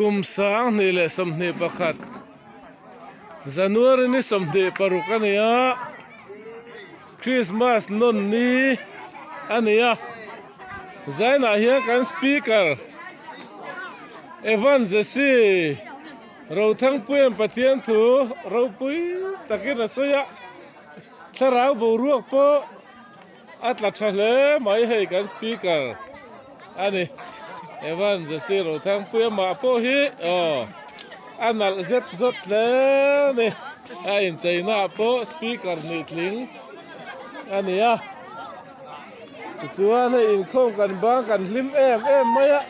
kum sang ni le somni pakhat January ni somni parukania Christmas non ni ania zaina here kan speaker Evan Jesse ro thang puem pathian thu ro pui takin asoya tharau boruak po atla thale mai hei kan speaker ani Evan Jesse ro thang puem ma po hi anal zet zot le ni a in chaina po speaker ni tling ani ya chuan in khong kan bang kan hlim em maya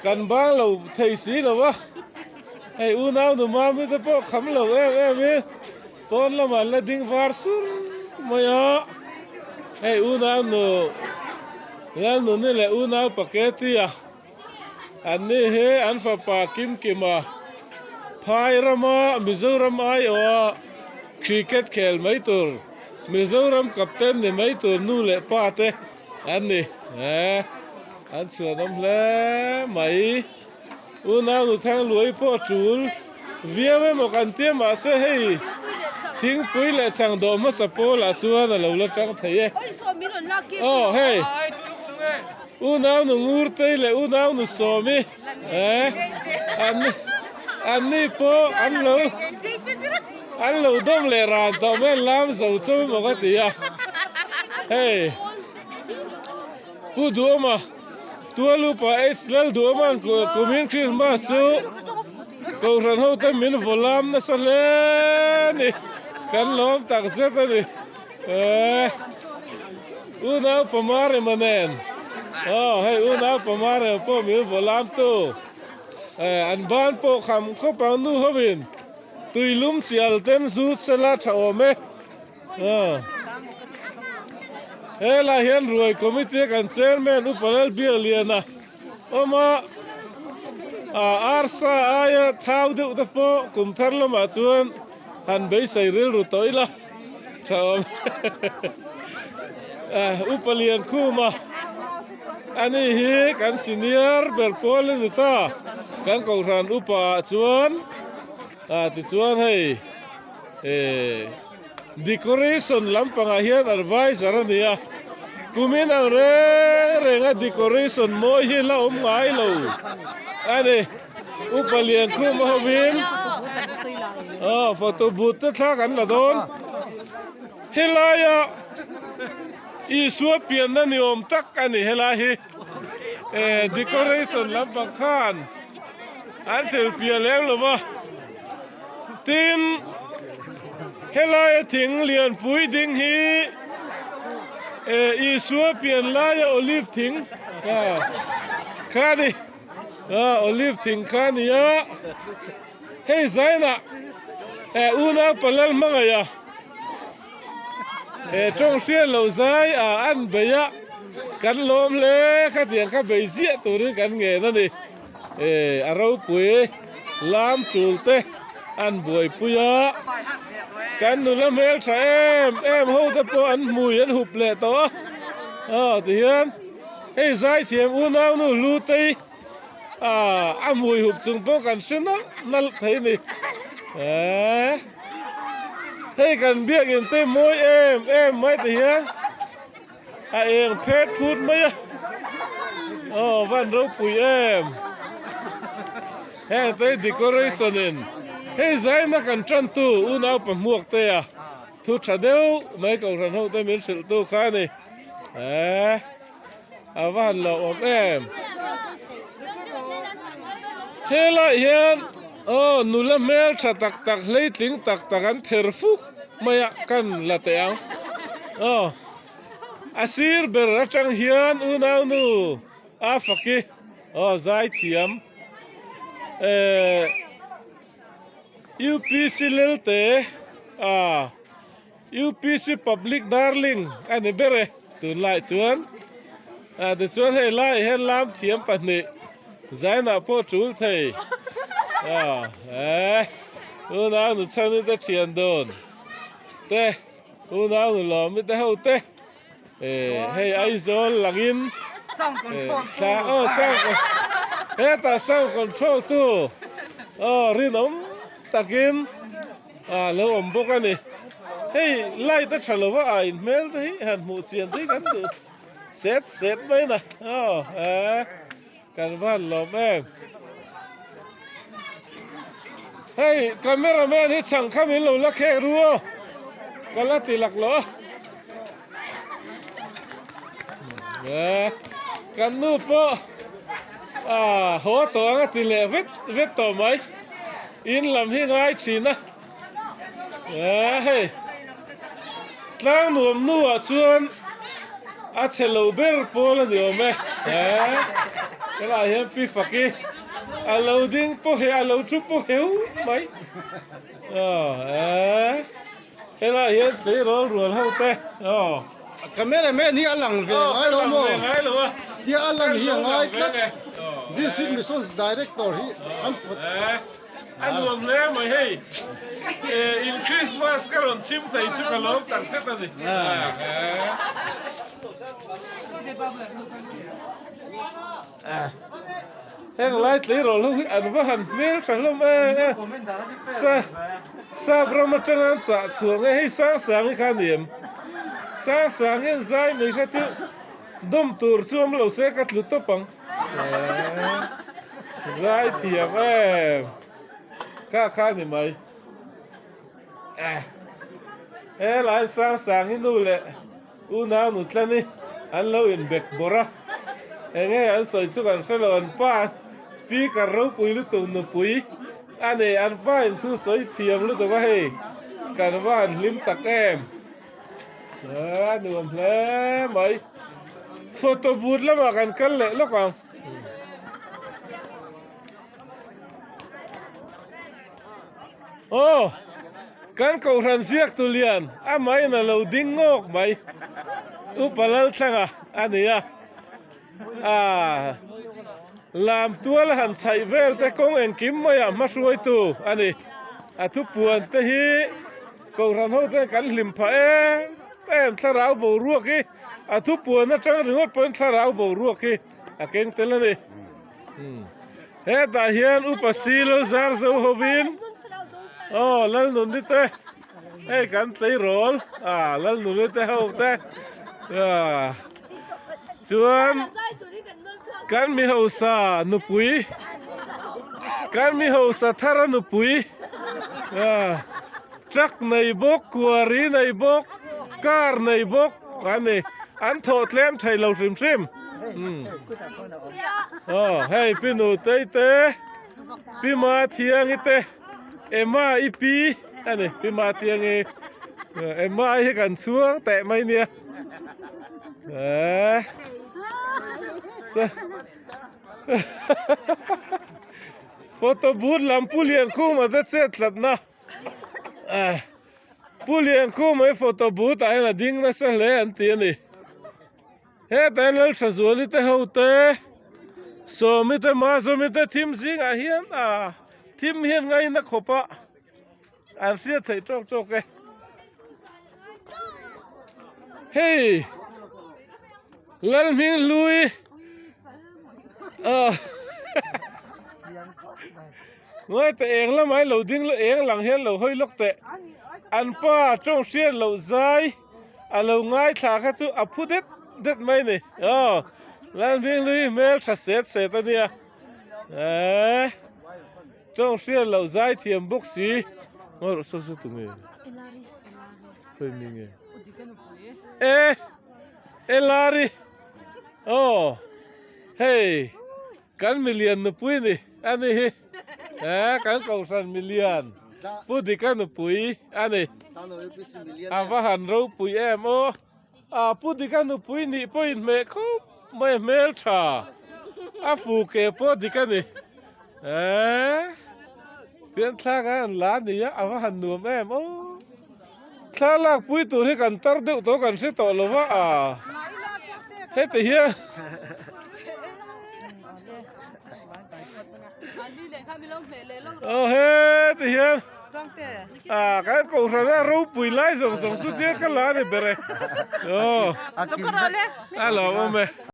kan bang lo thei si lo wa ei u nau nu ma mi te po kham lo em mi pon lo man la ding var sur maya ei u nau nu ya nu ni le u nau paketi ya an ni he an fa pa kim kima phai rama mizoram ai o cricket khel mai tur Mizoram captain ni mai tur nu le pa te an ni an chuanam hle mai u nau nu thang luai po chul viame mo kan te ma se hei thing pui le chang do ma sapo la chuan lo la tang thei hei u nau nu ngur te le u nau nu so mi an ni po an lo dom le ran to men lam zo chu mo ka ti ya hei pu duoma tua lu pa h lal duoma ko min Christmas chu ko ran ho ta min volam na sale ni kan lom tak zet ni u na pamare manen hei u na pamare po min volam tu an ban po kham ko pa nu hovin tui lum chial ten zu sela thawme hela hian ruai committee kan chairman upalal bialiana oma arsa aya thau de ta po kum tharlama chuan han bei sai ril ru toila thawm upalian khuma ani hi kan senior berpol ni ta kan ko ran upa chuan ti chuan hei decoration lampanga hian advisor ania kumin ang renga decoration mo hi la ngai lo ani upalian khu mo win photo booth ta thla kan la don helaya I suapian na niom tak ani hela hi decoration lampang khan an selfie lem lo ma tin helaya thing lian pui ding hi I suapian laya olive thing khani olive thing khani ya hey zaina una palal mangaya trong xuyên lâu dài ăn beya cắn lom le khát tiền khát bể dĩa tụi nó cắn nghề nó đi rau quế lam chul te ăn buổi puya cắn nó làm mel cha em hô ta po ăn mùi ăn hụp lệ to thì hiền hey dài thiềm u nao nu lu tây ăn mùi hụp chung po cắn xin nó thấy nè hey kan biak in te moi em mai te hian em pet food mai van ro pui em hey te decoration in hey zai na kan tran tu u nau pa muak te thu thadeu mai ko ran ho te min sil tu kha ni van lo om em hey la hian nula mel tha tak lei tling tak an ther fuk maya kan la te ang asir ber ratang hian u nau nu faki zai thiam UPC lelte UPC public darling ani bere tun lai chuan de chuan he lai hen lam thiam pani zaina po chul thei u nau nu chani ta thian don te u nau nu lo mi te ho te hey ai zol langin sound control sound ta sound control tu rin takin lo bốc anh hey lai ta chalo wa ai mail đấy hàn mu chian đấy kan tu set mấy nè kan van lo em hey cameraman hi chẳng kham in lo la khe ruo kala ti lak lo kan nu po ho to nga ti le vet to mai in lam hi ngai china hey tlang nuam nu chuan chelo ber pol ani ome cái là hiếm phi phaki alo ding po he alo chu po heu mai cái là hiếm tí rồi hậu te cameraman hi alang ve ngai lo mo dia alang hi ngai this is mission director hi anh luồng lẽ mày hay in Christmas cái lần chim thầy chim cái lốp tặng xét gì cái lại lấy rồi lúc anh vẫn hành miếng chẳng lắm sa brom chân anh trả xuống hay sáng cái khái niệm sáng cái dai mình cái chữ đom tour chuông lâu xe cắt lụt tóc bằng dai thiệp em khá thì mày lại sáng in nu lệ nào nút lên đi anh lâu in bek bora nghe anh soi chút anh phải lo anh pass speaker rau pui lu tu nu pui anh pa in thu soi thiam lu tu cái kan van lim tak em nuông lệ mày photo booth lắm mà kan kan lệ lúc còn kan ko ran siak tulian amai na lo ding ngok mai upalal thanga ania làm tua han chai vel te kong en kim maya ma suai tu ani thu puan te hi ko ran ho te kan lim pha em tharau bo ruak ki thu puan na chang ringot pon tharau bo ruak ki keng te la ni he ta hian upasil zar zo hovin lal nun đi te hey kan thấy rồi lal nun đi te hậu te chuan kan mi hậu sa nu pui kan mi hậu sa thara nu pui truck này bốc quarry này bốc car này bốc cái này anh thốt lem thầy lâu sim hey pinu te pi ma thiang te Emma ipi anh pi ma tiang Emma hi kan xuống tệ mai nia photo booth làm pulian khu mà rất chết lật na pulian khu mấy photo booth ai là ding na sẽ lấy anh tiền đi hết anh lấy cho rồi đi tới hậu te so mi te ma so mi te thim sing hiền thim hiền ngay na khopa anh sẽ thấy trong cái hey lần mình lui ngay tại em là mấy lầu đinh lầu em lằng hiền lầu hơi lốc tệ anh pa trong xuyên lầu dài lầu ngay thả cái chú phút đất mấy này lần mình lui mail chặt xét anh nha trong xuyên lầu dài thiềm bốc xí ngồi rồi số tụi mình phải mình Elari hey kan million nu pui ni ani kan kau san million pudi kan nu pui ani avahan ro pui em pudi kan nu pui ni point me ko me mel tha afu ke pudi kan ni pian tha kan la ni ya avahan nu em thla lak pui tu hi kan tar deuh to kan se to lova he te hi he te hi cái cầu ra rau pui lai song song su dia ka la ni bere alo ome